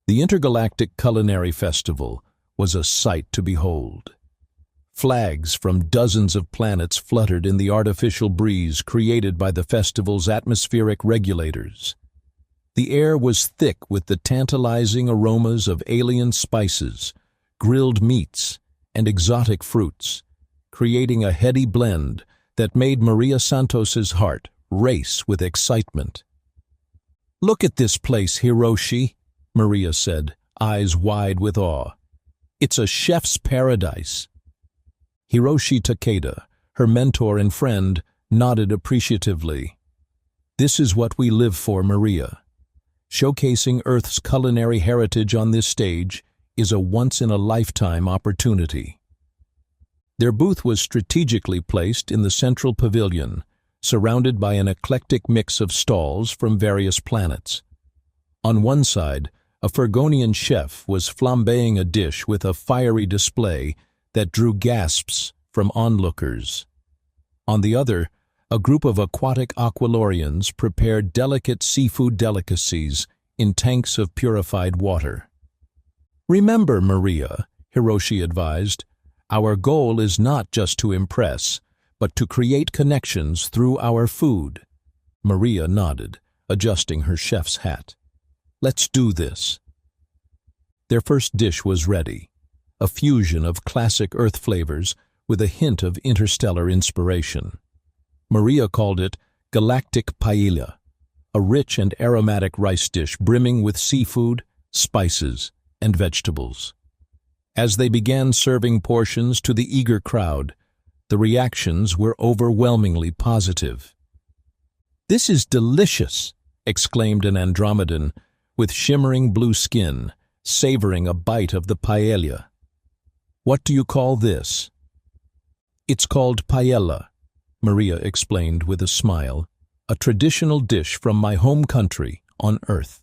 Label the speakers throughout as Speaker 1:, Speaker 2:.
Speaker 1: The Intergalactic Culinary Festival was a sight to behold. Flags from dozens of planets fluttered in the artificial breeze created by the festival's atmospheric regulators. The air was thick with the tantalizing aromas of alien spices, grilled meats, and exotic fruits, creating a heady blend that made Maria Santos's heart race with excitement. "Look at this place, Hiroshi," Maria said, eyes wide with awe. "It's a chef's paradise." Hiroshi Takeda, her mentor and friend, nodded appreciatively. "This is what we live for, Maria. Showcasing Earth's culinary heritage on this stage is a once-in-a-lifetime opportunity." Their booth was strategically placed in the central pavilion, surrounded by an eclectic mix of stalls from various planets. On one side, a Fergonian chef was flambeing a dish with a fiery display that drew gasps from onlookers. On the other, a group of aquatic aquilorians prepared delicate seafood delicacies in tanks of purified water. "Remember, Maria," Hiroshi advised, "our goal is not just to impress, but to create connections through our food." Maria nodded, adjusting her chef's hat. "Let's do this." Their first dish was ready, a fusion of classic Earth flavors with a hint of interstellar inspiration. Maria called it Galactic Paella, a rich and aromatic rice dish brimming with seafood, spices, and vegetables. As they began serving portions to the eager crowd, the reactions were overwhelmingly positive. "This is delicious," exclaimed an Andromedan with shimmering blue skin, savoring a bite of the paella. "What do you call this?" "It's called paella," Maria explained with a smile, "a traditional dish from my home country on Earth."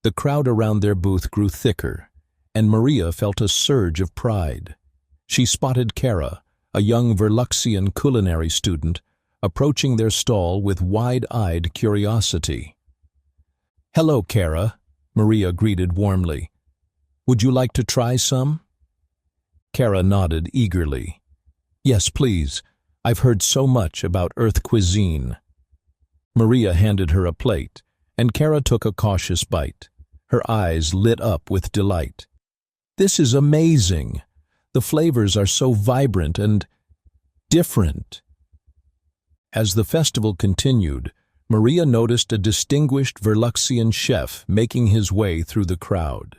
Speaker 1: The crowd around their booth grew thicker, and Maria felt a surge of pride. She spotted Kara, a young Verluxian culinary student, approaching their stall with wide-eyed curiosity. "Hello, Kara," Maria greeted warmly. "Would you like to try some?" Kara nodded eagerly. "Yes, please. I've heard so much about Earth cuisine." Maria handed her a plate, and Kara took a cautious bite. Her eyes lit up with delight. "This is amazing. The flavors are so vibrant and different." As the festival continued, Maria noticed a distinguished Verluxian chef making his way through the crowd.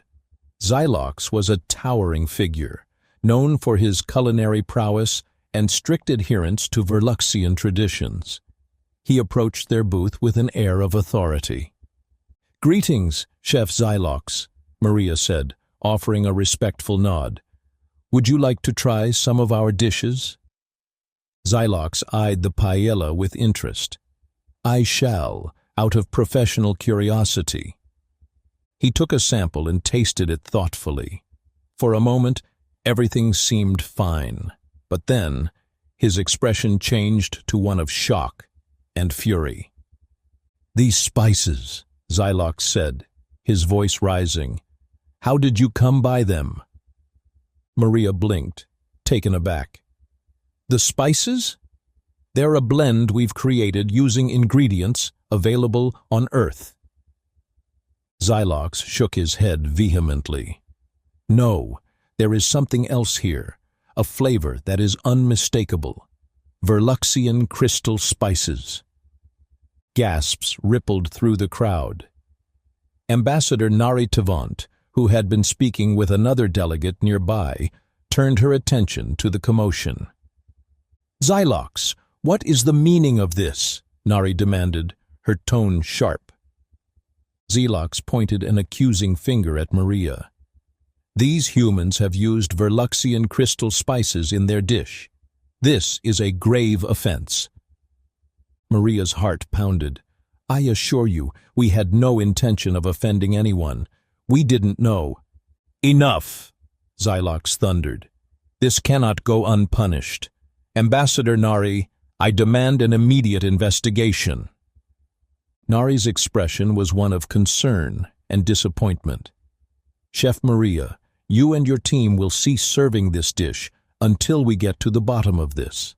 Speaker 1: Xylox was a towering figure, known for his culinary prowess and strict adherence to Verluxian traditions. He approached their booth with an air of authority. "Greetings, Chef Xylox," Maria said, offering a respectful nod. "Would you like to try some of our dishes?" Xylox eyed the paella with interest. "I shall, out of professional curiosity." He took a sample and tasted it thoughtfully. For a moment, everything seemed fine, but then his expression changed to one of shock and fury. "These spices," Xylox said, his voice rising. "How did you come by them?" Maria blinked, taken aback. "The spices? They're a blend we've created using ingredients available on Earth." Xylox shook his head vehemently. "No, there is something else here, a flavor that is unmistakable. Verluxian crystal spices." Gasps rippled through the crowd. Ambassador Nari Tavant, who had been speaking with another delegate nearby, turned her attention to the commotion. "Xylox, what is the meaning of this?" Nari demanded, her tone sharp. Xylox pointed an accusing finger at Maria. "These humans have used Verluxian crystal spices in their dish. This is a grave offense." Maria's heart pounded. "I assure you, we had no intention of offending anyone. We didn't know." "Enough!" Xylox thundered. "This cannot go unpunished. Ambassador Nari, I demand an immediate investigation." Nari's expression was one of concern and disappointment. "Chef Maria, you and your team will cease serving this dish until we get to the bottom of this."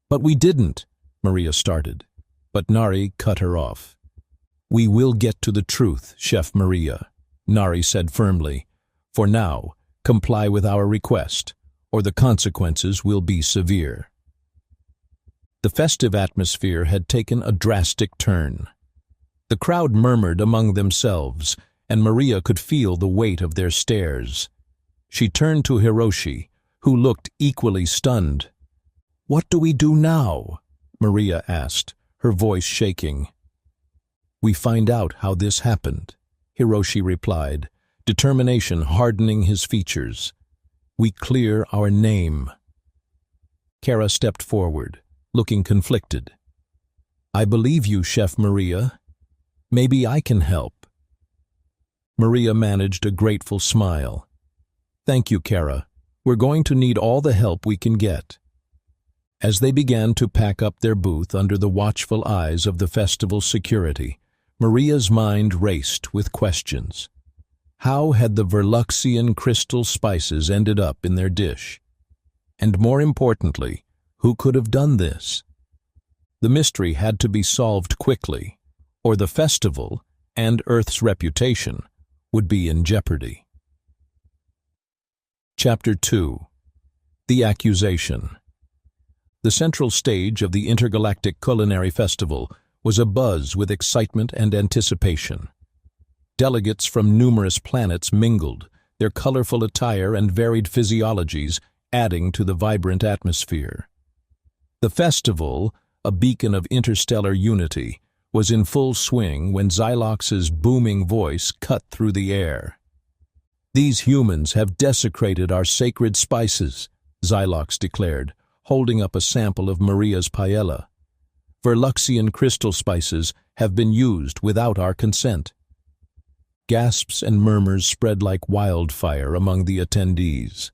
Speaker 1: "But we didn't," Maria started, but Nari cut her off. "We will get to the truth, Chef Maria," Nari said firmly. "For now, comply with our request, or the consequences will be severe." The festive atmosphere had taken a drastic turn. The crowd murmured among themselves, and Maria could feel the weight of their stares. She turned to Hiroshi, who looked equally stunned. "What do we do now?" Maria asked, her voice shaking. "We find out how this happened," Hiroshi replied, determination hardening his features. "We clear our name." Kara stepped forward, looking conflicted. "I believe you, Chef Maria. Maybe I can help." Maria managed a grateful smile. "Thank you, Kara. We're going to need all the help we can get." As they began to pack up their booth under the watchful eyes of the festival security, Maria's mind raced with questions. How had the Verluxian crystal spices ended up in their dish? And more importantly, who could have done this? The mystery had to be solved quickly, or the festival and Earth's reputation would be in jeopardy. Chapter 2. The Accusation. The central stage of the Intergalactic Culinary Festival was abuzz with excitement and anticipation. Delegates from numerous planets mingled, their colorful attire and varied physiologies adding to the vibrant atmosphere. The festival, a beacon of interstellar unity, was in full swing when Xylox's booming voice cut through the air. "These humans have desecrated our sacred spices," Xylox declared, holding up a sample of Maria's paella. "Verluxian crystal spices have been used without our consent." Gasps and murmurs spread like wildfire among the attendees.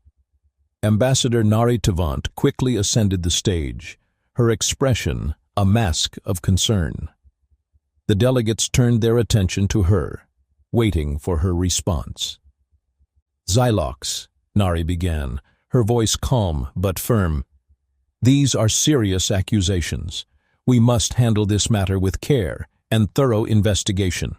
Speaker 1: Ambassador Nari Tavant quickly ascended the stage, her expression a mask of concern. The delegates turned their attention to her, waiting for her response. "Xylox," Nari began, her voice calm but firm. "These are serious accusations. We must handle this matter with care and thorough investigation."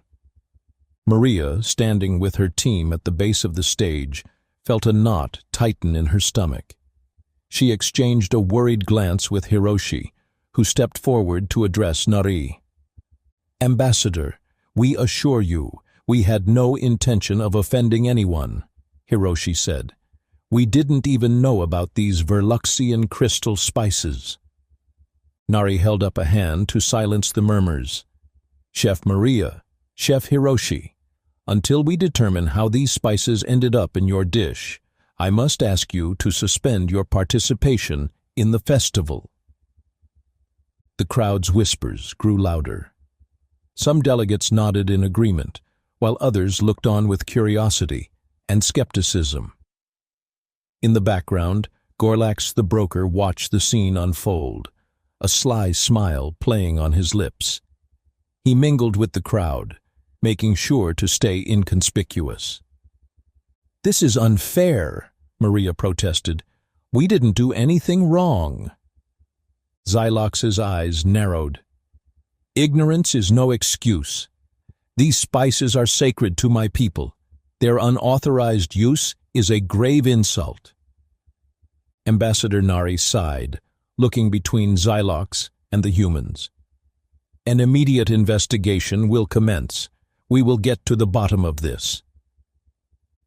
Speaker 1: Maria, standing with her team at the base of the stage, felt a knot tighten in her stomach. She exchanged a worried glance with Hiroshi, who stepped forward to address Nari. "Ambassador, we assure you, we had no intention of offending anyone," Hiroshi said. "We didn't even know about these Verluxian crystal spices." Nari held up a hand to silence the murmurs. "Chef Maria, Chef Hiroshi, until we determine how these spices ended up in your dish, I must ask you to suspend your participation in the festival." The crowd's whispers grew louder. Some delegates nodded in agreement, while others looked on with curiosity and skepticism. In the background, Gorlax the broker watched the scene unfold, a sly smile playing on his lips. He mingled with the crowd, making sure to stay inconspicuous. "This is unfair," Maria protested. "We didn't do anything wrong." Xylox's eyes narrowed. "Ignorance is no excuse. These spices are sacred to my people. Their unauthorized use is a grave insult." Ambassador Nari sighed, looking between Xylox and the humans. "An immediate investigation will commence. We will get to the bottom of this."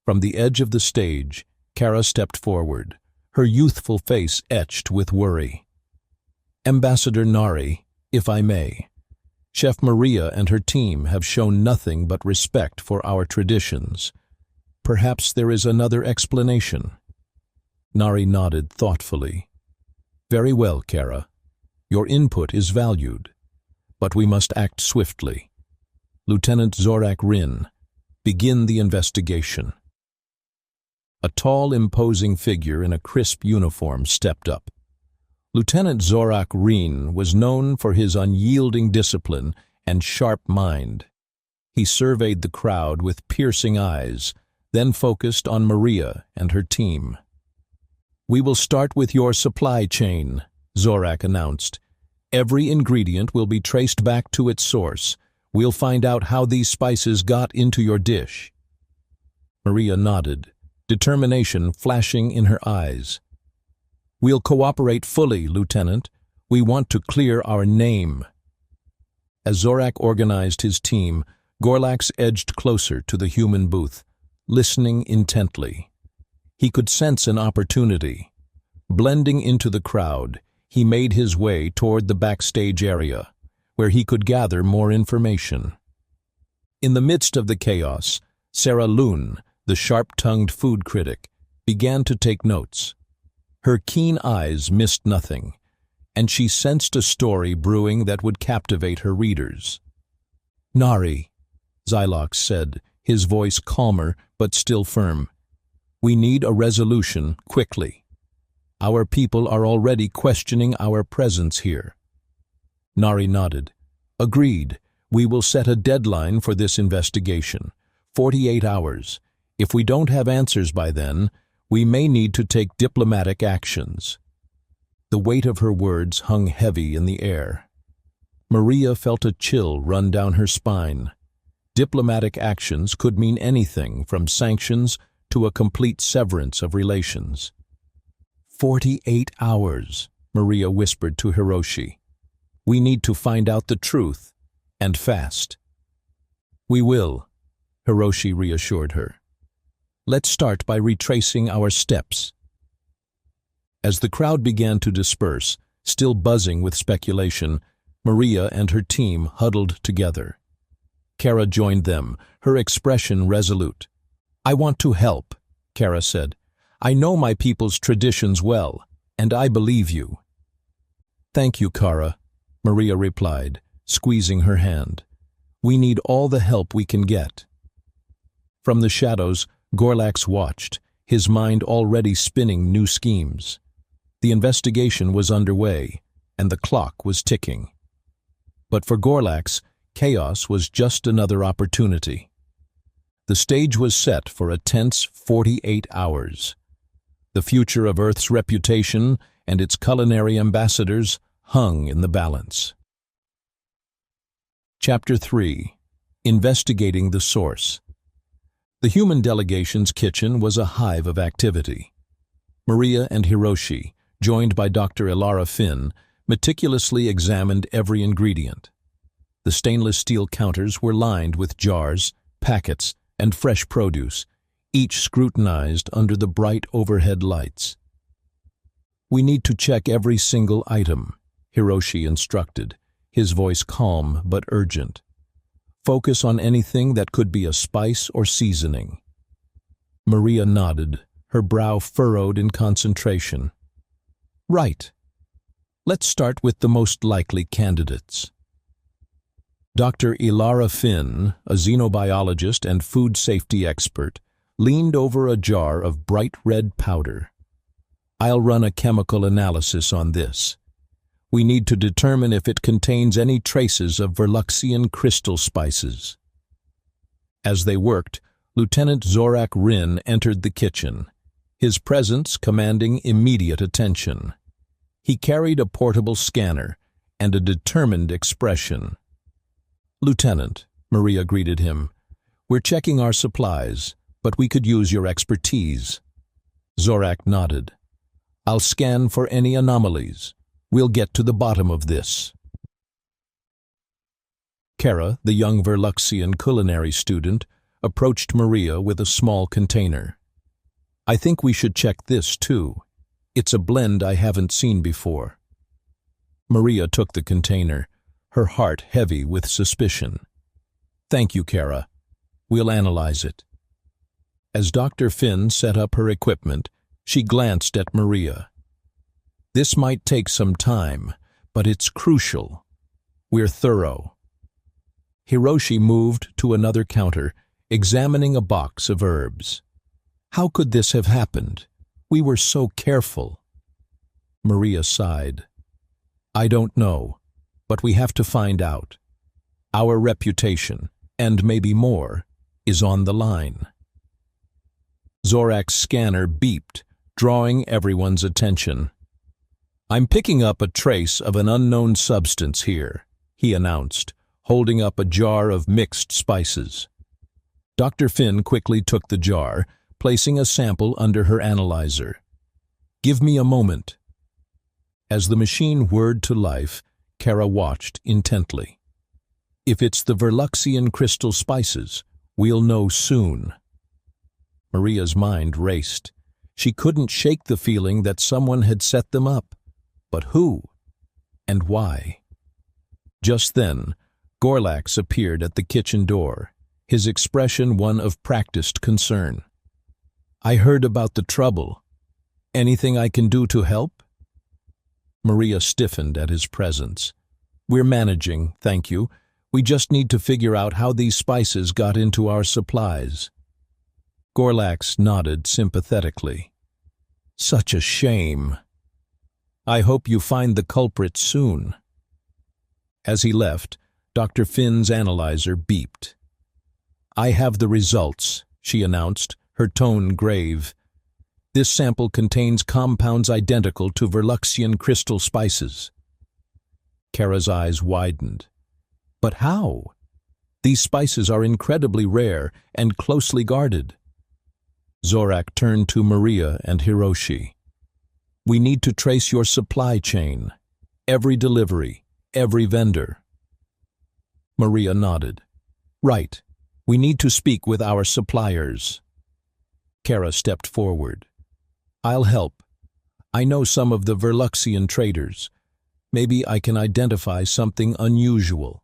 Speaker 1: From the edge of the stage, Kara stepped forward, her youthful face etched with worry. "Ambassador Nari, if I may, Chef Maria and her team have shown nothing but respect for our traditions. Perhaps there is another explanation." Nari nodded thoughtfully. "Very well, Kara. Your input is valued, but we must act swiftly. Lieutenant Zorak Rin, begin the investigation." A tall, imposing figure in a crisp uniform stepped up. Lieutenant Zorak Rin was known for his unyielding discipline and sharp mind. He surveyed the crowd with piercing eyes, then focused on Maria and her team. "We will start with your supply chain," Zorak announced. "Every ingredient will be traced back to its source. We'll find out how these spices got into your dish." Maria nodded, determination flashing in her eyes. "We'll cooperate fully, Lieutenant. We want to clear our name." As Zorak organized his team, Gorlax edged closer to the human booth, listening intently. He could sense an opportunity. Blending into the crowd, he made his way toward the backstage area, where he could gather more information. In the midst of the chaos, Sarah Loon, the sharp-tongued food critic, began to take notes. Her keen eyes missed nothing, and she sensed a story brewing that would captivate her readers. "Nari," Xylox said, his voice calmer but still firm. "We need a resolution quickly. Our people are already questioning our presence here." Nari nodded. "Agreed. We will set a deadline for this investigation. 48 hours. If we don't have answers by then, we may need to take diplomatic actions." The weight of her words hung heavy in the air. Maria felt a chill run down her spine. Diplomatic actions could mean anything from sanctions to a complete severance of relations. 48 hours, Maria whispered to Hiroshi. "We need to find out the truth, and fast." "We will," Hiroshi reassured her. "Let's start by retracing our steps." As the crowd began to disperse, still buzzing with speculation, Maria and her team huddled together. Kara joined them, her expression resolute. "I want to help," Kara said. "I know my people's traditions well, and I believe you." "Thank you, Kara," Maria replied, squeezing her hand. "We need all the help we can get." From the shadows, Gorlax watched, his mind already spinning new schemes. The investigation was underway, and the clock was ticking. But for Gorlax, chaos was just another opportunity. The stage was set for a tense 48 hours. The future of Earth's reputation and its culinary ambassadors hung in the balance. Chapter 3. Investigating the Source. The human delegation's kitchen was a hive of activity. Maria and Hiroshi, joined by Dr. Ilara Finn, meticulously examined every ingredient. The stainless steel counters were lined with jars, packets, and fresh produce, each scrutinized under the bright overhead lights. "We need to check every single item," Hiroshi instructed, his voice calm but urgent. "Focus on anything that could be a spice or seasoning." Maria nodded, her brow furrowed in concentration. "Right. Let's start with the most likely candidates." Dr. Ilara Finn, a xenobiologist and food safety expert, leaned over a jar of bright red powder. "I'll run a chemical analysis on this. We need to determine if it contains any traces of Verluxian crystal spices." As they worked, Lieutenant Zorak Rin entered the kitchen, his presence commanding immediate attention. He carried a portable scanner and a determined expression. "Lieutenant," Maria greeted him, "we're checking our supplies, but we could use your expertise." Zorak nodded. "I'll scan for any anomalies. We'll get to the bottom of this." Kara, the young Verluxian culinary student, approached Maria with a small container. "I think we should check this, too. It's a blend I haven't seen before." Maria took the container, her heart heavy with suspicion. "Thank you, Kara. We'll analyze it." As Dr. Finn set up her equipment, she glanced at Maria. "This might take some time, but it's crucial. We're thorough." Hiroshi moved to another counter, examining a box of herbs. "How could this have happened? We were so careful." Maria sighed. "I don't know, but we have to find out. Our reputation, and maybe more, is on the line. Zorak's scanner beeped, drawing everyone's attention. "I'm picking up a trace of an unknown substance here," he announced, holding up a jar of mixed spices. Dr. Finn quickly took the jar, placing a sample under her analyzer. "Give me a moment." As the machine whirred to life, Kara watched intently. "If it's the Verluxian crystal spices, we'll know soon." Maria's mind raced. She couldn't shake the feeling that someone had set them up. But who? And why? Just then, Gorlax appeared at the kitchen door, his expression one of practiced concern. "I heard about the trouble. Anything I can do to help?" Maria stiffened at his presence. "We're managing, thank you. We just need to figure out how these spices got into our supplies." Gorlax nodded sympathetically. "Such a shame. I hope you find the culprit soon." As he left, Dr. Finn's analyzer beeped. "I have the results," she announced, her tone grave. "This sample contains compounds identical to Verluxian crystal spices." Kara's eyes widened. "But how? These spices are incredibly rare and closely guarded." Zorak turned to Maria and Hiroshi. "We need to trace your supply chain. Every delivery, every vendor." Maria nodded. "Right. We need to speak with our suppliers." Kara stepped forward. "I'll help. I know some of the Verluxian traders. Maybe I can identify something unusual."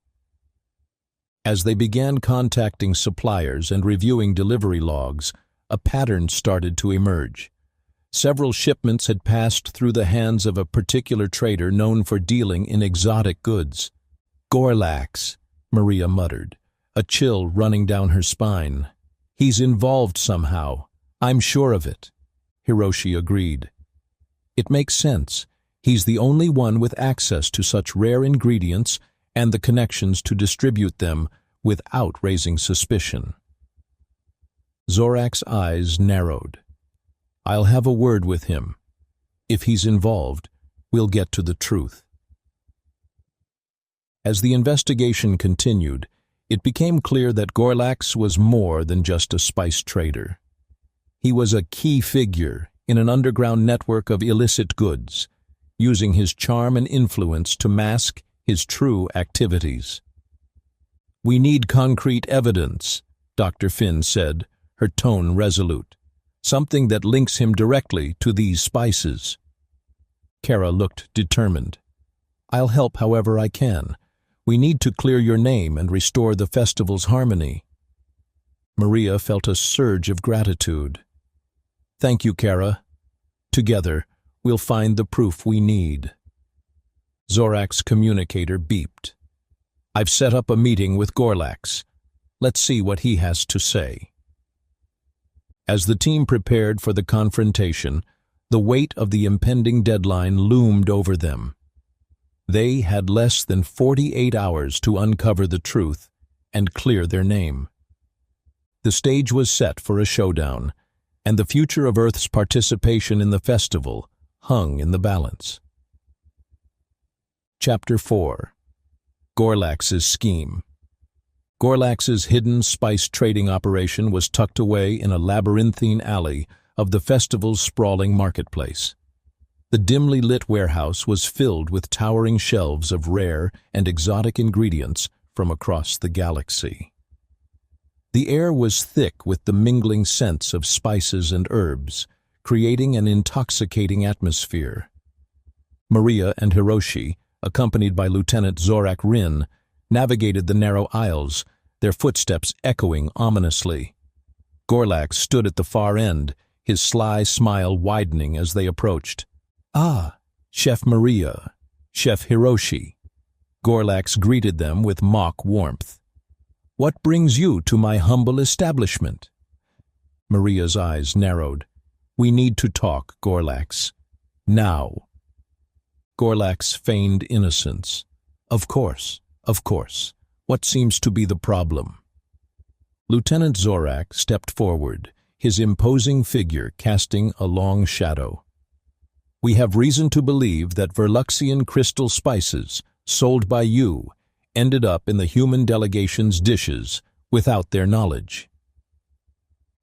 Speaker 1: As they began contacting suppliers and reviewing delivery logs, a pattern started to emerge. Several shipments had passed through the hands of a particular trader known for dealing in exotic goods. "Gorlax," Maria muttered, a chill running down her spine. "He's involved somehow. I'm sure of it." Hiroshi agreed. "It makes sense. He's the only one with access to such rare ingredients and the connections to distribute them without raising suspicion." Zorak's eyes narrowed. "I'll have a word with him. If he's involved, we'll get to the truth." As the investigation continued, it became clear that Gorlax was more than just a spice trader. He was a key figure in an underground network of illicit goods, using his charm and influence to mask his true activities. "We need concrete evidence," Dr. Finn said, her tone resolute. "Something that links him directly to these spices." Kara looked determined. "I'll help however I can. We need to clear your name and restore the festival's harmony." Maria felt a surge of gratitude. "Thank you, Kara. Together, we'll find the proof we need." Zorak's communicator beeped. "I've set up a meeting with Gorlax. Let's see what he has to say." As the team prepared for the confrontation, the weight of the impending deadline loomed over them. They had less than 48 hours to uncover the truth and clear their name. The stage was set for a showdown, and the future of Earth's participation in the festival hung in the balance. Chapter 4. Gorlax's Scheme. Gorlax's hidden spice trading operation was tucked away in a labyrinthine alley of the festival's sprawling marketplace. The dimly lit warehouse was filled with towering shelves of rare and exotic ingredients from across the galaxy. The air was thick with the mingling scents of spices and herbs, creating an intoxicating atmosphere. Maria and Hiroshi, accompanied by Lieutenant Zorak Rin, navigated the narrow aisles, their footsteps echoing ominously. Gorlax stood at the far end, his sly smile widening as they approached. "Ah, Chef Maria, Chef Hiroshi." Gorlax greeted them with mock warmth. "What brings you to my humble establishment?" Maria's eyes narrowed. "We need to talk, Gorlax. Now." Gorlax feigned innocence. Of course. What seems to be the problem?" Lieutenant Zorak stepped forward, his imposing figure casting a long shadow. We have reason to believe that Verluxian crystal spices, sold by you, ended up in the human delegation's dishes without their knowledge.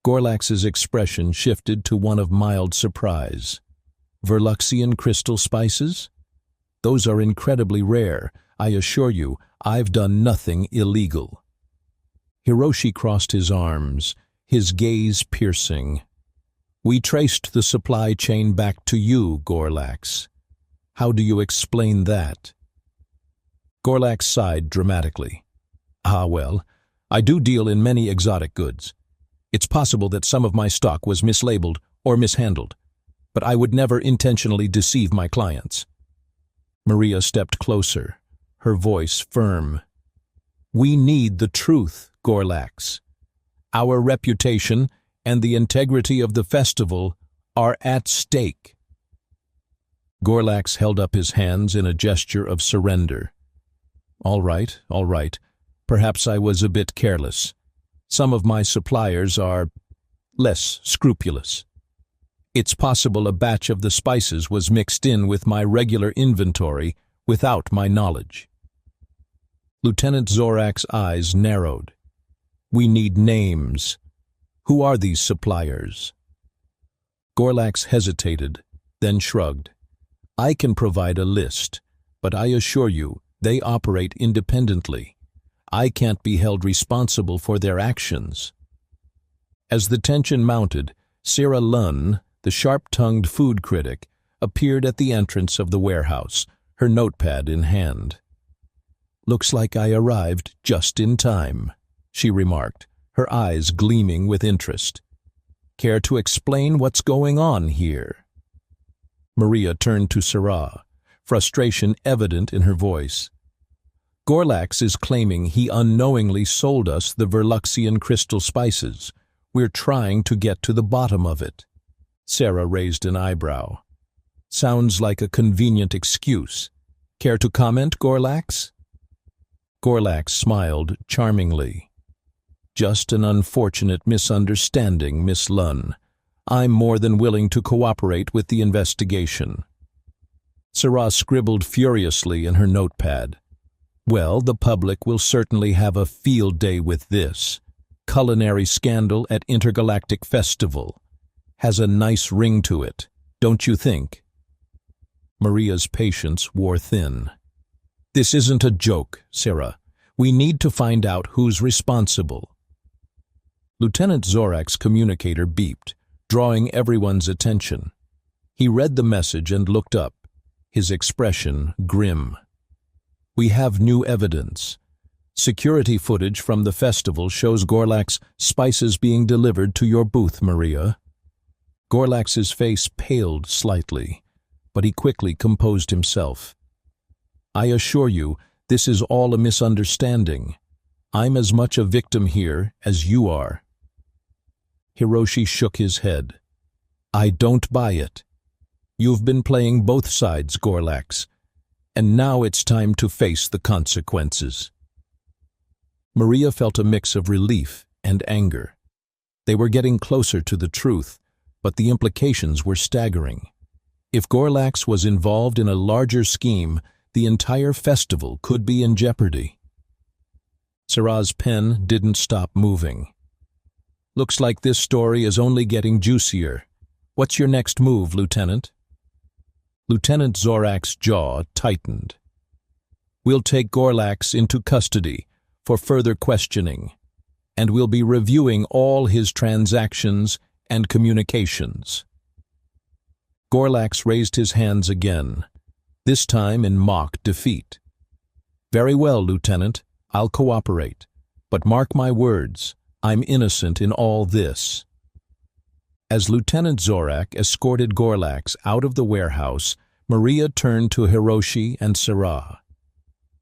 Speaker 1: Gorlax's expression shifted to one of mild surprise. Verluxian crystal spices? Those are incredibly rare. I assure you, I've done nothing illegal. Hiroshi crossed his arms, his gaze piercing. We traced the supply chain back to you, Gorlax. How do you explain that? Gorlax sighed dramatically. Well, I do deal in many exotic goods. It's possible that some of my stock was mislabeled or mishandled, but I would never intentionally deceive my clients. Maria stepped closer, her voice firm. We need the truth, Gorlax. Our reputation and the integrity of the festival are at stake. Gorlax held up his hands in a gesture of surrender. All right. Perhaps I was a bit careless. Some of my suppliers are less scrupulous. It's possible a batch of the spices was mixed in with my regular inventory without my knowledge. Lieutenant Zorak's eyes narrowed. We need names. Who are these suppliers? Gorlax hesitated, then shrugged. I can provide a list, but I assure you, they operate independently. I can't be held responsible for their actions. As the tension mounted, Sarah Lunn, the sharp-tongued food critic, appeared at the entrance of the warehouse, her notepad in hand. Looks like I arrived just in time, she remarked, her eyes gleaming with interest. Care to explain what's going on here? Maria turned to Sarah, frustration evident in her voice. Gorlax is claiming he unknowingly sold us the Verluxian crystal spices. We're trying to get to the bottom of it. Sarah raised an eyebrow. Sounds like a convenient excuse. Care to comment, Gorlax? Gorlax smiled charmingly. Just an unfortunate misunderstanding, Miss Lunn. I'm more than willing to cooperate with the investigation. Sarah scribbled furiously in her notepad. Well, the public will certainly have a field day with this. Culinary scandal at intergalactic festival. Has a nice ring to it, don't you think? Maria's patience wore thin. This isn't a joke, Sarah. We need to find out who's responsible. Lieutenant Zorak's communicator beeped, drawing everyone's attention. He read the message and looked up, his expression grim. We have new evidence. Security footage from the festival shows Gorlax spices being delivered to your booth, Maria. Gorlax's face paled slightly, but he quickly composed himself. I assure you, this is all a misunderstanding. I'm as much a victim here as you are. Hiroshi shook his head. I don't buy it. You've been playing both sides, Gorlax, and now it's time to face the consequences. Maria felt a mix of relief and anger. They were getting closer to the truth, but the implications were staggering. If Gorlax was involved in a larger scheme, the entire festival could be in jeopardy. Sarah's pen didn't stop moving. Looks like this story is only getting juicier. What's your next move, Lieutenant? Lieutenant Zorak's jaw tightened. We'll take Gorlax into custody for further questioning, and we'll be reviewing all his transactions and communications. Gorlax raised his hands again, this time in mock defeat. Very well, Lieutenant, I'll cooperate, but mark my words, I'm innocent in all this. As Lieutenant Zorak escorted Gorlax out of the warehouse, Maria turned to Hiroshi and Sarah.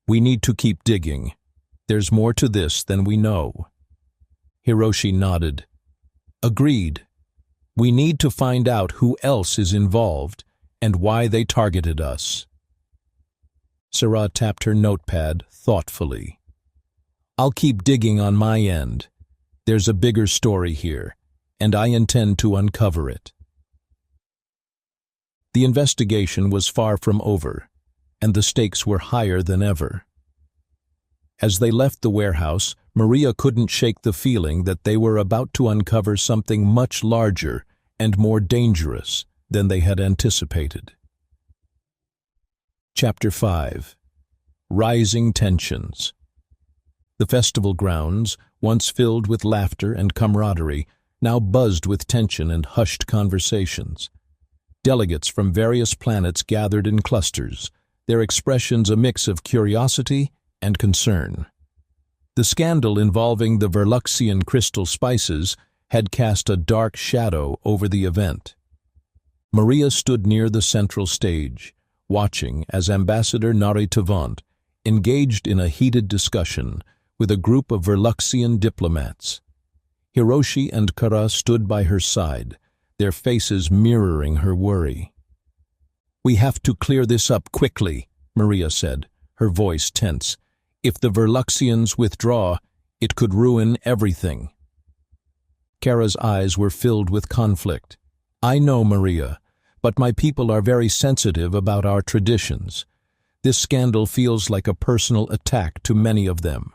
Speaker 1: We need to keep digging. There's more to this than we know. Hiroshi nodded. Agreed. We need to find out who else is involved and why they targeted us. Sarah tapped her notepad thoughtfully. I'll keep digging on my end. There's a bigger story here, and I intend to uncover it. The investigation was far from over, and the stakes were higher than ever. As they left the warehouse, Maria couldn't shake the feeling that they were about to uncover something much larger and more dangerous than they had anticipated. Chapter 5. Rising Tensions. The festival grounds, once filled with laughter and camaraderie, now buzzed with tension and hushed conversations. Delegates from various planets gathered in clusters, their expressions a mix of curiosity and concern. The scandal involving the Verluxian crystal spices had cast a dark shadow over the event. Maria stood near the central stage, watching as Ambassador Nari Tavant engaged in a heated discussion with a group of Verluxian diplomats. Hiroshi and Kara stood by her side, their faces mirroring her worry. "We have to clear this up quickly," Maria said, her voice tense. "If the Verluxians withdraw, it could ruin everything." Kara's eyes were filled with conflict. "I know, Maria, but my people are very sensitive about our traditions. This scandal feels like a personal attack to many of them."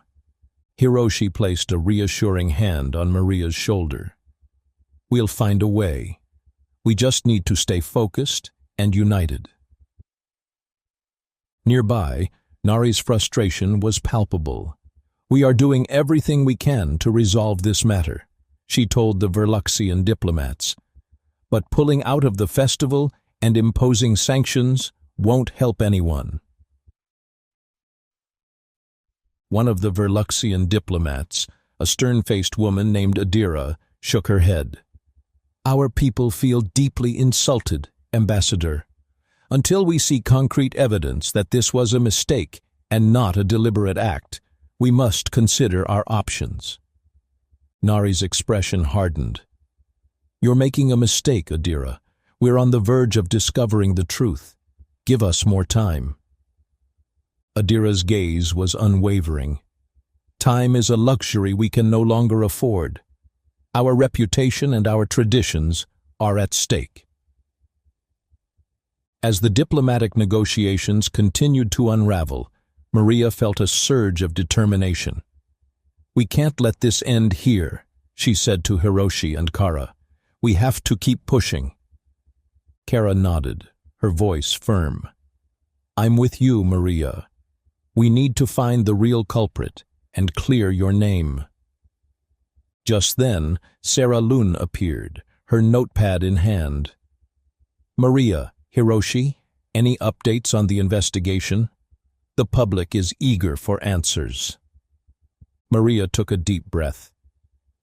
Speaker 1: Hiroshi placed a reassuring hand on Maria's shoulder. "We'll find a way. We just need to stay focused and united." Nearby, Nari's frustration was palpable. "We are doing everything we can to resolve this matter," she told the Verluxian diplomats. "But pulling out of the festival and imposing sanctions won't help anyone." One of the Verluxian diplomats, a stern-faced woman named Adira, shook her head. "Our people feel deeply insulted, Ambassador. Until we see concrete evidence that this was a mistake and not a deliberate act, we must consider our options." Nari's expression hardened. "You're making a mistake, Adira. We're on the verge of discovering the truth. Give us more time." Adira's gaze was unwavering. "Time is a luxury we can no longer afford. Our reputation and our traditions are at stake." As the diplomatic negotiations continued to unravel, Maria felt a surge of determination. "We can't let this end here," she said to Hiroshi and Kara. "We have to keep pushing." Kara nodded, her voice firm. "I'm with you, Maria. We need to find the real culprit and clear your name." Just then, Sarah Lune appeared, her notepad in hand. "Maria, Hiroshi, any updates on the investigation? The public is eager for answers." Maria took a deep breath.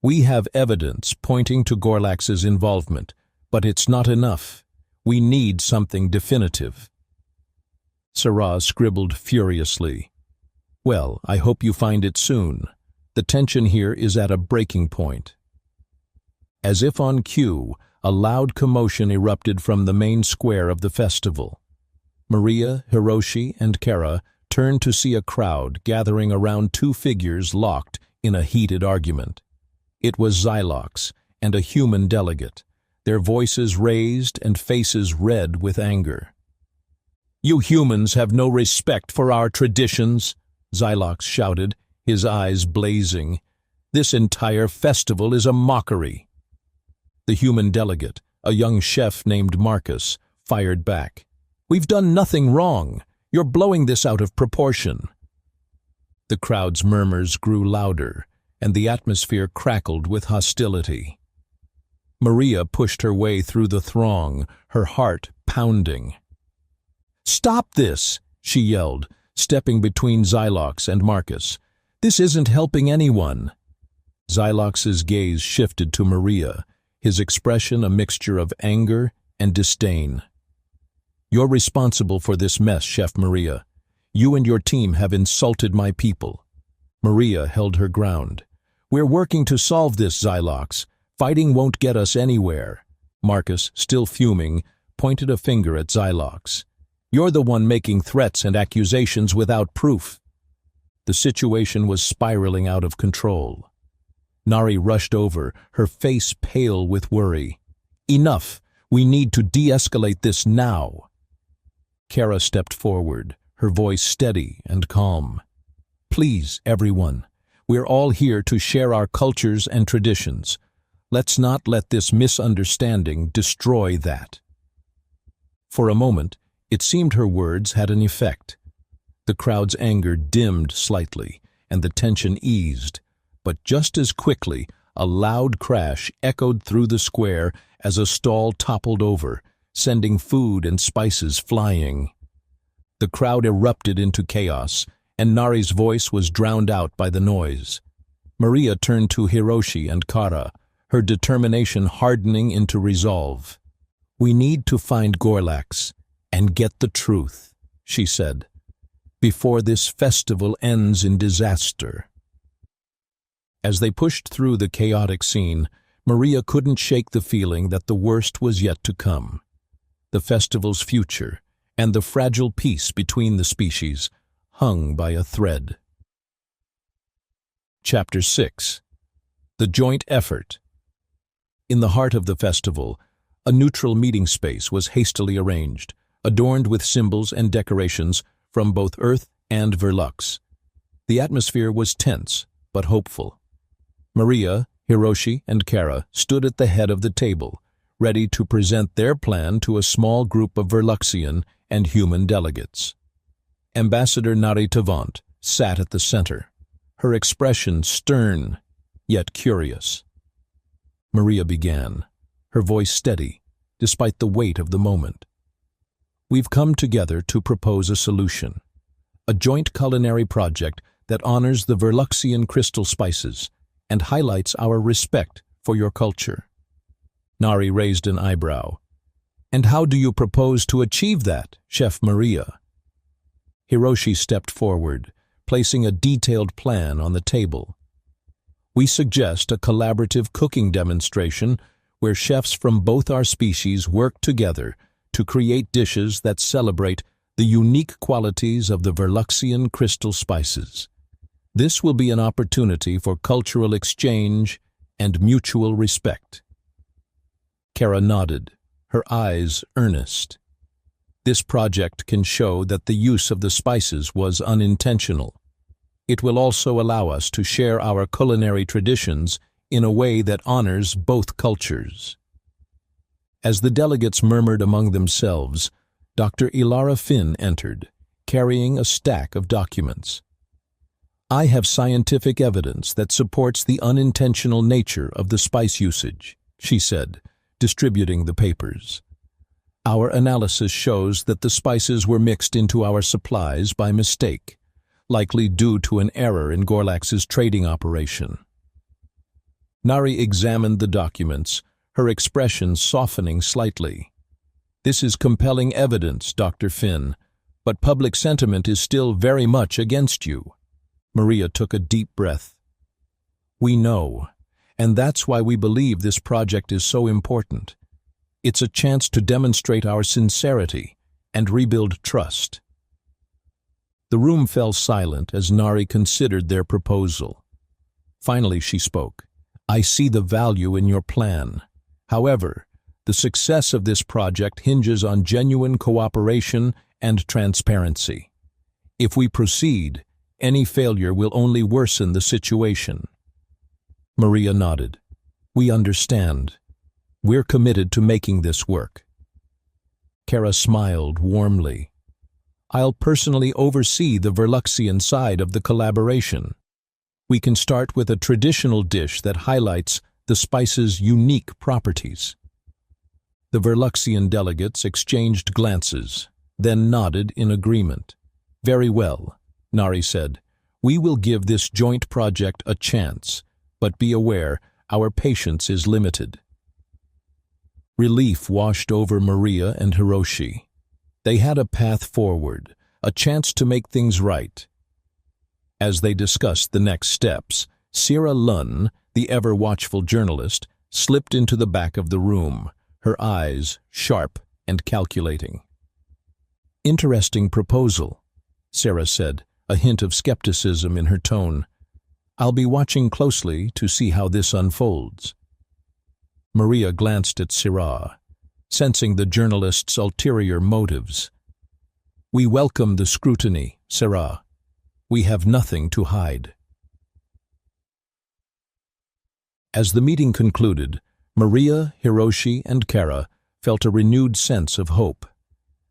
Speaker 1: "We have evidence pointing to Gorlax's involvement, but it's not enough. We need something definitive." Sarah scribbled furiously. "Well, I hope you find it soon. The tension here is at a breaking point." As if on cue, a loud commotion erupted from the main square of the festival. Maria, Hiroshi, and Kara turned to see a crowd gathering around two figures locked in a heated argument. It was Xylox and a human delegate, their voices raised and faces red with anger. "You humans have no respect for our traditions," Xylox shouted, his eyes blazing. "This entire festival is a mockery." The human delegate, a young chef named Marcus, fired back. "We've done nothing wrong. You're blowing this out of proportion." The crowd's murmurs grew louder, and the atmosphere crackled with hostility. Maria pushed her way through the throng, her heart pounding. "Stop this!" she yelled, stepping between Xylox and Marcus. "This isn't helping anyone." Xylox's gaze shifted to Maria, his expression a mixture of anger and disdain. "You're responsible for this mess, Chef Maria. You and your team have insulted my people." Maria held her ground. "We're working to solve this, Xylox. Fighting won't get us anywhere." Marcus, still fuming, pointed a finger at Xylox. "You're the one making threats and accusations without proof." The situation was spiraling out of control. Nari rushed over, her face pale with worry. "Enough! We need to de-escalate this now." Kara stepped forward, her voice steady and calm. "Please, everyone, we're all here to share our cultures and traditions. Let's not let this misunderstanding destroy that." For a moment, it seemed her words had an effect. The crowd's anger dimmed slightly, and the tension eased, but just as quickly, a loud crash echoed through the square as a stall toppled over, sending food and spices flying. The crowd erupted into chaos, and Nari's voice was drowned out by the noise. Maria turned to Hiroshi and Kara, her determination hardening into resolve. "We need to find Gorlax and get the truth," she said, "before this festival ends in disaster." As they pushed through the chaotic scene, Maria couldn't shake the feeling that the worst was yet to come. The festival's future and the fragile peace between the species hung by a thread. Chapter 6. The Joint Effort. In the heart of the festival, a neutral meeting space was hastily arranged, adorned with symbols and decorations from both Earth and Verlux. The atmosphere was tense, but hopeful. Maria, Hiroshi, and Kara stood at the head of the table, ready to present their plan to a small group of Verluxian and human delegates. Ambassador Nari Tavant sat at the center, her expression stern, yet curious. Maria began, her voice steady, despite the weight of the moment. "We've come together to propose a solution, a joint culinary project that honors the Verluxian crystal spices and highlights our respect for your culture." Nari raised an eyebrow. "And how do you propose to achieve that, Chef Maria?" Hiroshi stepped forward, placing a detailed plan on the table. "We suggest a collaborative cooking demonstration where chefs from both our species work together to create dishes that celebrate the unique qualities of the Verluxian crystal spices. This will be an opportunity for cultural exchange and mutual respect." Kara nodded, her eyes earnest. "This project can show that the use of the spices was unintentional. It will also allow us to share our culinary traditions in a way that honors both cultures." As the delegates murmured among themselves, Dr. Ilara Finn entered, carrying a stack of documents. "I have scientific evidence that supports the unintentional nature of the spice usage," she said, distributing the papers. "Our analysis shows that the spices were mixed into our supplies by mistake, likely due to an error in Gorlax's trading operation." Nari examined the documents, her expression softening slightly. "This is compelling evidence, Dr. Finn, but public sentiment is still very much against you." Maria took a deep breath. "We know, and that's why we believe this project is so important. It's a chance to demonstrate our sincerity and rebuild trust." The room fell silent as Nari considered their proposal. Finally she spoke. "I see the value in your plan. However, the success of this project hinges on genuine cooperation and transparency. If we proceed, any failure will only worsen the situation." Maria nodded. "We understand. We're committed to making this work." Kara smiled warmly. "I'll personally oversee the Verluxian side of the collaboration. We can start with a traditional dish that highlights the spice's unique properties." The Verluxian delegates exchanged glances, then nodded in agreement. "Very well," Nari said. "We will give this joint project a chance, but be aware our patience is limited." Relief washed over Maria and Hiroshi. They had a path forward, a chance to make things right. As they discussed the next steps, Sierra Lunn, the ever-watchful journalist, slipped into the back of the room, her eyes sharp and calculating. "Interesting proposal," Sarah said, a hint of skepticism in her tone. I'll be watching closely to see how this unfolds." Maria glanced at Syrah, sensing the journalist's ulterior motives. "We welcome the scrutiny, Syrah. We have nothing to hide." As the meeting concluded, Maria, Hiroshi, and Kara felt a renewed sense of hope.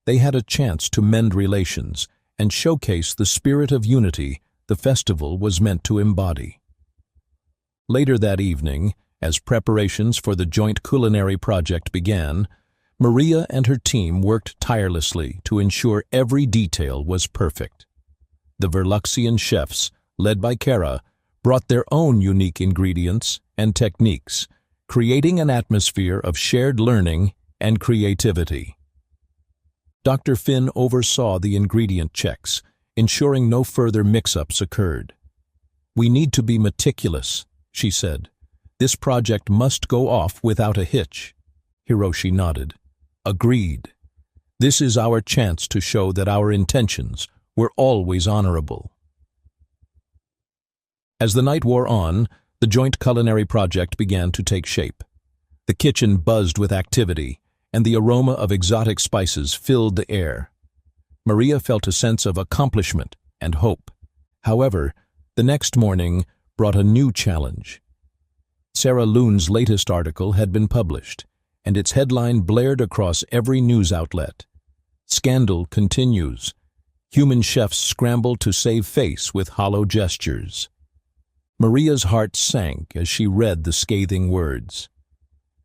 Speaker 1: They had a chance to mend relations and showcase the spirit of unity the festival was meant to embody. Later that evening, as preparations for the joint culinary project began, Maria and her team worked tirelessly to ensure every detail was perfect. The Verluxian chefs, led by Kara, brought their own unique ingredients and techniques, creating an atmosphere of shared learning and creativity. Dr. Finn oversaw the ingredient checks, ensuring no further mix-ups occurred. "We need to be meticulous," she said. "This project must go off without a hitch." Hiroshi nodded. "Agreed. This is our chance to show that our intentions were always honorable." As the night wore on, the joint culinary project began to take shape. The kitchen buzzed with activity, and the aroma of exotic spices filled the air. Maria felt a sense of accomplishment and hope. However, the next morning brought a new challenge. Sarah Loon's latest article had been published, and its headline blared across every news outlet. "Scandal continues. Human chefs scramble to save face with hollow gestures." Maria's heart sank as she read the scathing words.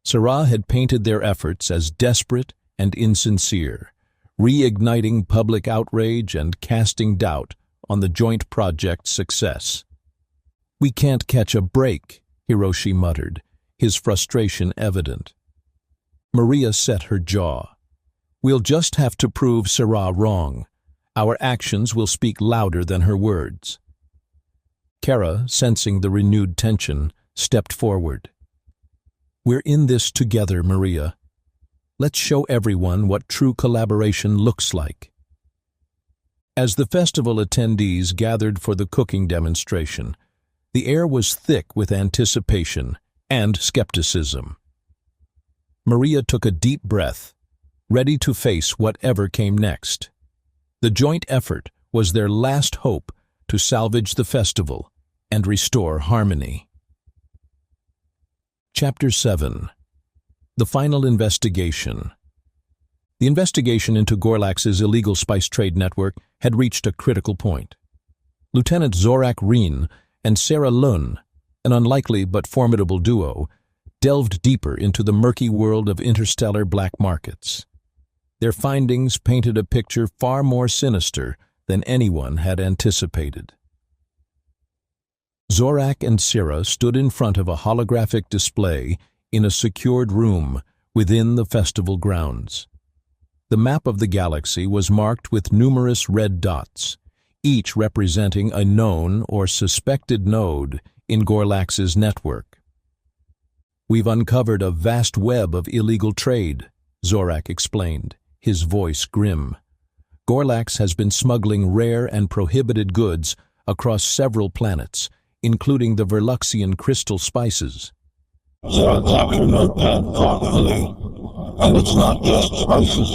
Speaker 1: Syrah had painted their efforts as desperate and insincere, reigniting public outrage and casting doubt on the joint project's success. "We can't catch a break," Hiroshi muttered, his frustration evident. Maria set her jaw. "We'll just have to prove Syrah wrong. Our actions will speak louder than her words." Kara, sensing the renewed tension, stepped forward. "We're in this together, Maria. Let's show everyone what true collaboration looks like." As the festival attendees gathered for the cooking demonstration, the air was thick with anticipation and skepticism. Maria took a deep breath, ready to face whatever came next. The joint effort was their last hope to salvage the festival and restore harmony. Chapter 7. The Final Investigation. The investigation into Gorlax's illegal spice trade network had reached a critical point. Lieutenant Zorak Reen and Sarah Lun, an unlikely but formidable duo, delved deeper into the murky world of interstellar black markets. Their findings painted a picture far more sinister than anyone had anticipated. Zorak and Sarah stood in front of a holographic display in a secured room within the festival grounds. The map of the galaxy was marked with numerous red dots, each representing a known or suspected node in Gorlax's network. "We've uncovered a vast web of illegal trade," Zorak explained, his voice grim. "Gorlax has been smuggling rare and prohibited goods across several planets, including the Verluxian crystal spices."
Speaker 2: Zaratak your notepad thoughtfully. "And it's not just spices.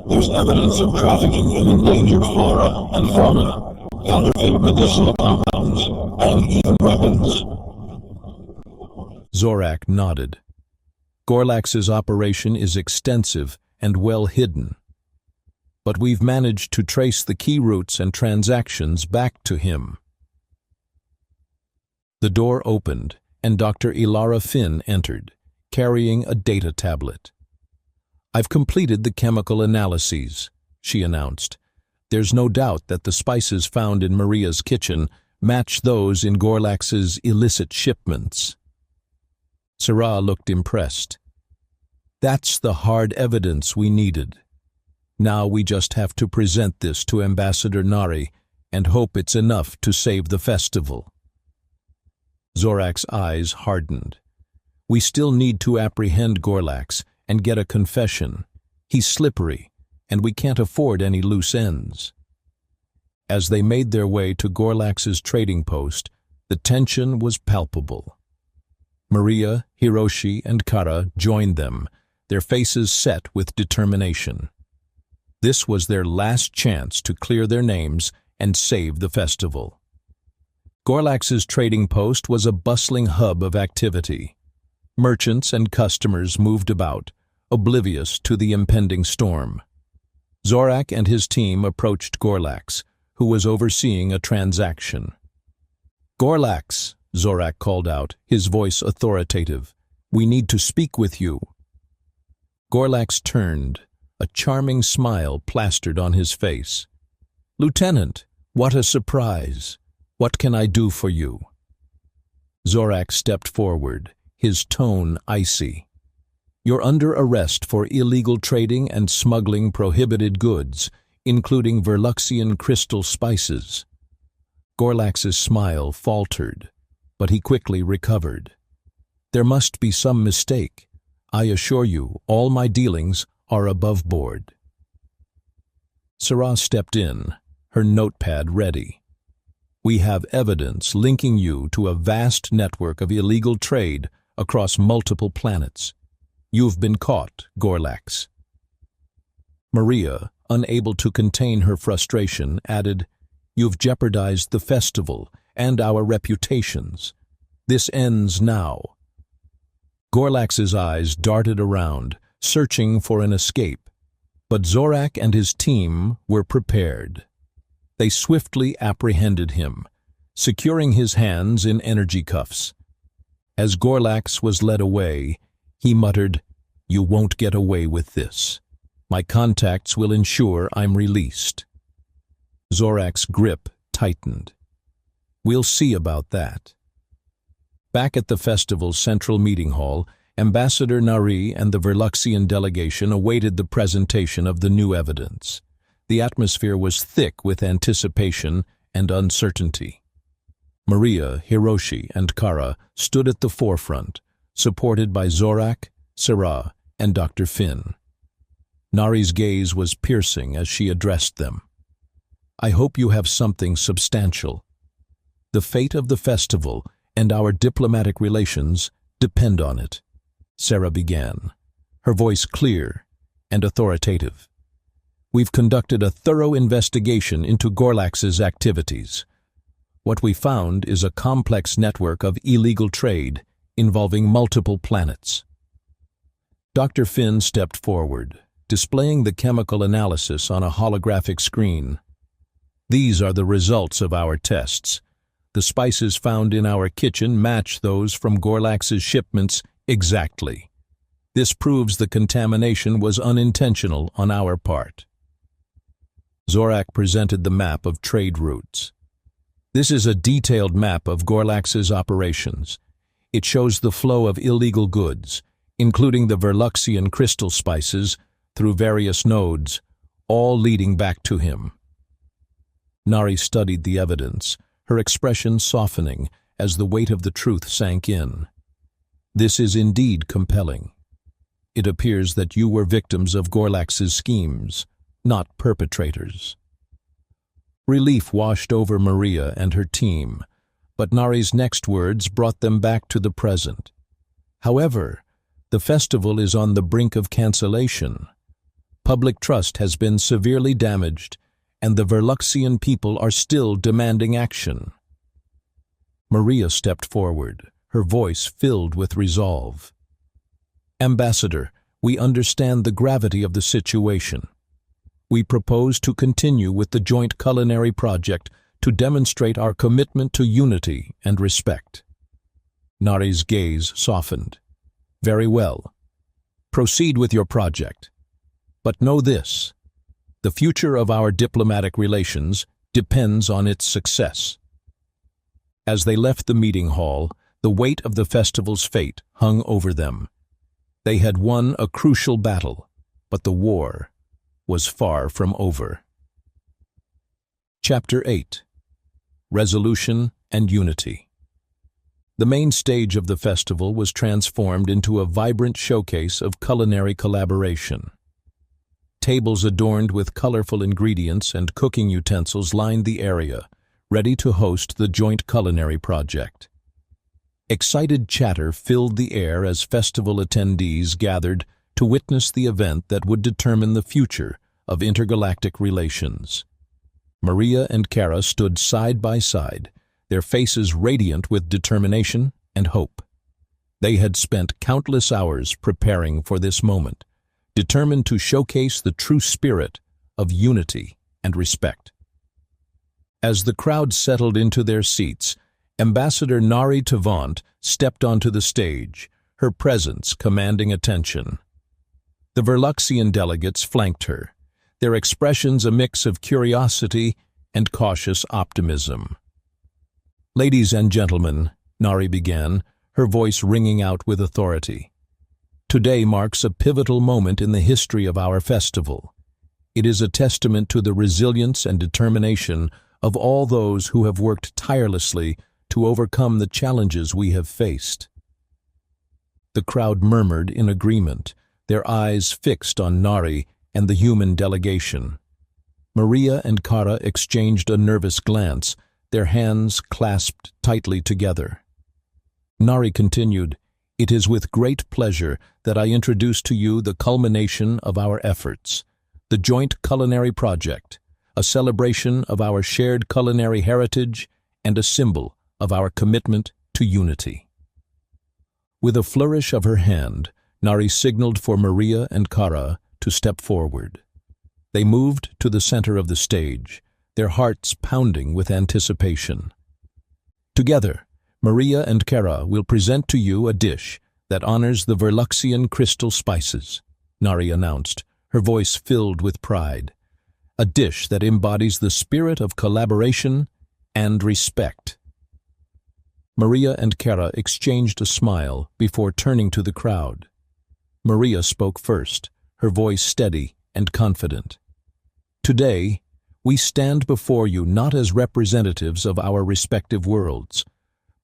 Speaker 2: There's evidence of trafficking in endangered flora and fauna, counterfeit medicinal compounds, and even weapons."
Speaker 1: Zorak nodded. "Gorlax's operation is extensive and well hidden. But we've managed to trace the key routes and transactions back to him." The door opened, and Dr. Ilara Finn entered, carrying a data tablet. "I've completed the chemical analyses," she announced. "There's no doubt that the spices found in Maria's kitchen match those in Gorlax's illicit shipments." Syrah looked impressed. "That's the hard evidence we needed. Now we just have to present this to Ambassador Nari and hope it's enough to save the festival." Zorak's eyes hardened. "We still need to apprehend Gorlax and get a confession. He's slippery, and we can't afford any loose ends." As they made their way to Gorlax's trading post, The tension was palpable. Maria, Hiroshi, and Kara joined them, their faces set with determination. This was their last chance to clear their names and save the festival. Gorlax's trading post was a bustling hub of activity. Merchants and customers moved about, oblivious to the impending storm. Zorak and his team approached Gorlax, who was overseeing a transaction. "Gorlax," Zorak called out, his voice authoritative, "we need to speak with you." Gorlax turned, a charming smile plastered on his face. "Lieutenant, what a surprise! What can I do for you?" Zorak stepped forward, his tone icy. "You're under arrest for illegal trading and smuggling prohibited goods, including Verluxian crystal spices." Gorlax's smile faltered, but he quickly recovered. "There must be some mistake. I assure you, all my dealings are above board." Sarah stepped in, her notepad ready. "We have evidence linking you to a vast network of illegal trade across multiple planets. You've been caught, Gorlax." Maria, unable to contain her frustration, added, "You've jeopardized the festival and our reputations. This ends now." Gorlax's eyes darted around, searching for an escape, but Zorak and his team were prepared. They swiftly apprehended him, securing his hands in energy cuffs. As Gorlax was led away, he muttered, "You won't get away with this. My contacts will ensure I'm released." Zorak's grip tightened. "We'll see about that." Back at the festival's central meeting hall, Ambassador Nari and the Verluxian delegation awaited the presentation of the new evidence. The atmosphere was thick with anticipation and uncertainty. Maria, Hiroshi, and Kara stood at the forefront, supported by Zorak, Sarah, and Dr. Finn. Nari's gaze was piercing as she addressed them. "I hope you have something substantial. The fate of the festival and our diplomatic relations depend on it," Sarah began, her voice clear and authoritative. "We've conducted a thorough investigation into Gorlax's activities. What we found is a complex network of illegal trade involving multiple planets." Dr. Finn stepped forward, displaying the chemical analysis on a holographic screen. "These are the results of our tests. The spices found in our kitchen match those from Gorlax's shipments exactly. This proves the contamination was unintentional on our part." Zorak presented the map of trade routes. "This is a detailed map of Gorlax's operations. It shows the flow of illegal goods, including the Verluxian crystal spices, through various nodes, all leading back to him." Nari studied the evidence, her expression softening as the weight of the truth sank in. "This is indeed compelling. It appears that you were victims of Gorlax's schemes, not perpetrators." Relief washed over Maria and her team, but Nari's next words brought them back to the present. "However, the festival is on the brink of cancellation. Public trust has been severely damaged, and the Verluxian people are still demanding action." Maria stepped forward, her voice filled with resolve. "Ambassador, we understand the gravity of the situation. We propose to continue with the joint culinary project to demonstrate our commitment to unity and respect." Nari's gaze softened. "Very well. Proceed with your project. But know this: the future of our diplomatic relations depends on its success." As they left the meeting hall, the weight of the festival's fate hung over them. They had won a crucial battle, but the war was far from over. Chapter 8. Resolution and Unity. The main stage of the festival was transformed into a vibrant showcase of culinary collaboration. Tables adorned with colorful ingredients and cooking utensils lined the area, ready to host the joint culinary project. Excited chatter filled the air as festival attendees gathered to witness the event that would determine the future of intergalactic relations. Maria and Kara stood side by side, their faces radiant with determination and hope. They had spent countless hours preparing for this moment, determined to showcase the true spirit of unity and respect. As the crowd settled into their seats, Ambassador Nari Tavant stepped onto the stage, her presence commanding attention. The Verluxian delegates flanked her, their expressions a mix of curiosity and cautious optimism. "Ladies and gentlemen," Nari began, her voice ringing out with authority. "Today marks a pivotal moment in the history of our festival. It is a testament to the resilience and determination of all those who have worked tirelessly to overcome the challenges we have faced." The crowd murmured in agreement, their eyes fixed on Nari and the human delegation. Maria and Kara exchanged a nervous glance, their hands clasped tightly together. Nari continued, "It is with great pleasure that I introduce to you the culmination of our efforts, the joint culinary project, a celebration of our shared culinary heritage and a symbol of our commitment to unity." With a flourish of her hand, Nari signaled for Maria and Kara to step forward. They moved to the center of the stage, their hearts pounding with anticipation. "Together, Maria and Kara will present to you a dish that honors the Verluxian crystal spices," Nari announced, her voice filled with pride. "A dish that embodies the spirit of collaboration and respect." Maria and Kara exchanged a smile before turning to the crowd. Maria spoke first, her voice steady and confident. "Today, we stand before you not as representatives of our respective worlds,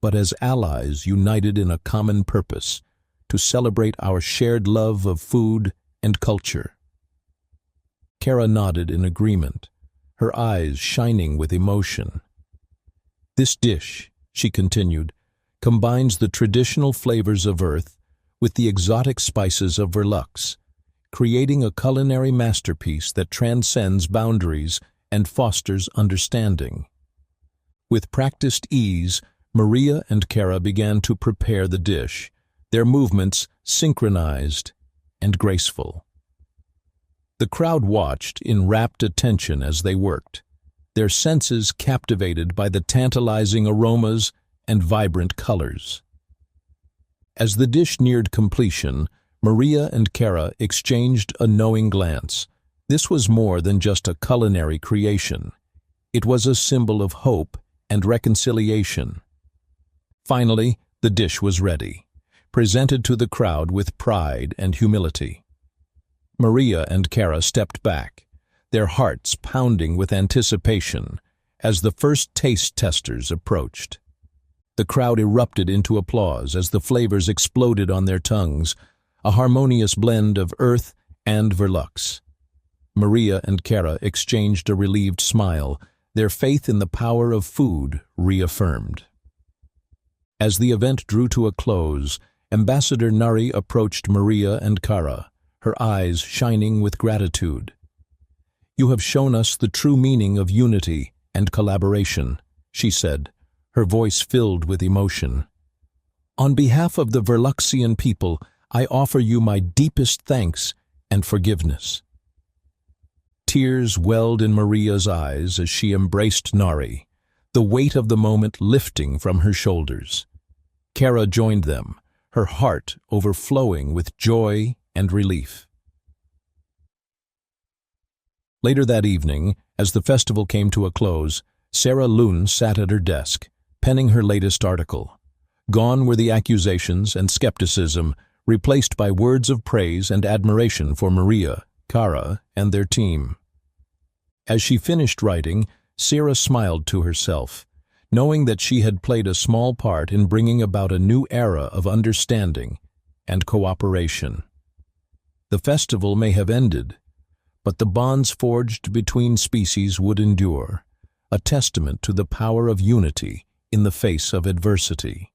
Speaker 1: but as allies united in a common purpose, to celebrate our shared love of food and culture." Kara nodded in agreement, her eyes shining with emotion. "This dish," she continued, "combines the traditional flavors of Earth with the exotic spices of Verlux, creating a culinary masterpiece that transcends boundaries and fosters understanding." With practiced ease, Maria and Kara began to prepare the dish, their movements synchronized and graceful. The crowd watched in rapt attention as they worked, their senses captivated by the tantalizing aromas and vibrant colors. As the dish neared completion, Maria and Kara exchanged a knowing glance. This was more than just a culinary creation. It was a symbol of hope and reconciliation. Finally, the dish was ready, presented to the crowd with pride and humility. Maria and Kara stepped back, their hearts pounding with anticipation as the first taste testers approached. The crowd erupted into applause as the flavors exploded on their tongues, a harmonious blend of Earth and Verlux. Maria and Kara exchanged a relieved smile, their faith in the power of food reaffirmed. As the event drew to a close, Ambassador Nari approached Maria and Kara, her eyes shining with gratitude. "You have shown us the true meaning of unity and collaboration," she said, her voice filled with emotion. "On behalf of the Verluxian people, I offer you my deepest thanks and forgiveness." Tears welled in Maria's eyes as she embraced Nari, the weight of the moment lifting from her shoulders. Kara joined them, her heart overflowing with joy and relief. Later that evening, as the festival came to a close, Sarah Lune sat at her desk, penning her latest article. Gone were the accusations and skepticism, replaced by words of praise and admiration for Maria, Kara, and their team. As she finished writing, Sarah smiled to herself, knowing that she had played a small part in bringing about a new era of understanding and cooperation. The festival may have ended, but the bonds forged between species would endure, a testament to the power of unity in the face of adversity.